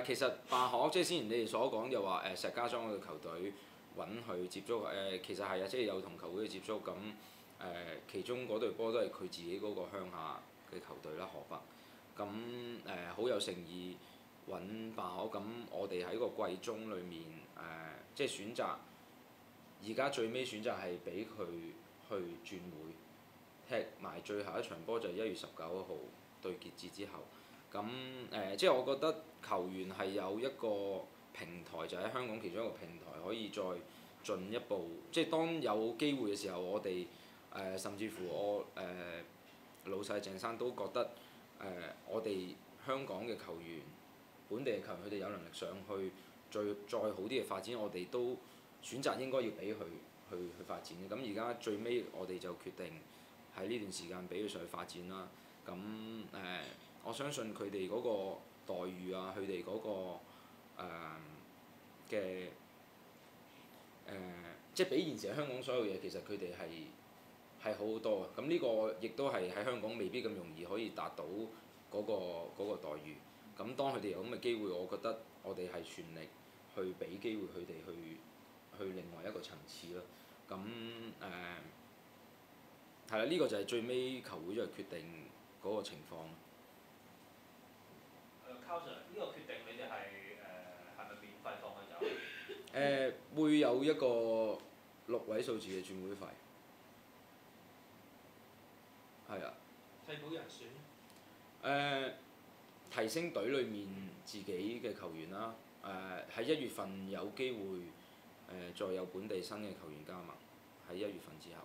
係其實辦學即係之前你哋所講又話石家莊嗰隊球隊揾佢接觸其實係啊，即係有同球會嘅接觸咁其中嗰隊波都係佢自己嗰個鄉下嘅球隊啦，河北咁好有誠意揾辦學咁，我哋喺個季中裡面即係選擇而家最尾選擇係俾佢去轉會。踢埋最後一場波就係1月19號對傑志之後，咁即係我覺得球員係有一個平台，就喺香港其中一個平台可以再進一步，即係當有機會嘅時候，我哋甚至乎我老細鄭生都覺得我哋香港嘅球員、本地嘅球員，佢哋有能力上去再好啲嘅發展，我哋都選擇應該要俾佢去發展嘅。咁而家最尾我哋就決定。喺呢段時間俾佢上去發展啦，咁我相信佢哋嗰個待遇啊，佢哋嗰個嘅即係比現時喺香港所有嘢，其實佢哋係好好多嘅。咁呢個亦都係喺香港未必咁容易可以達到嗰個待遇。咁當佢哋有咁嘅機會，我覺得我哋係全力去俾機會佢哋去另外一個層次咯。咁係啦，呢個就係最尾球會就決定嗰個情況。Carl Sir，呢個決定你哋係咪免費放佢走？會有一個6位數字嘅轉會費。係啊。替補人選？提升隊裡面自己嘅球員啦。喺1月份有機會再有本地新嘅球員加盟，喺1月份之後。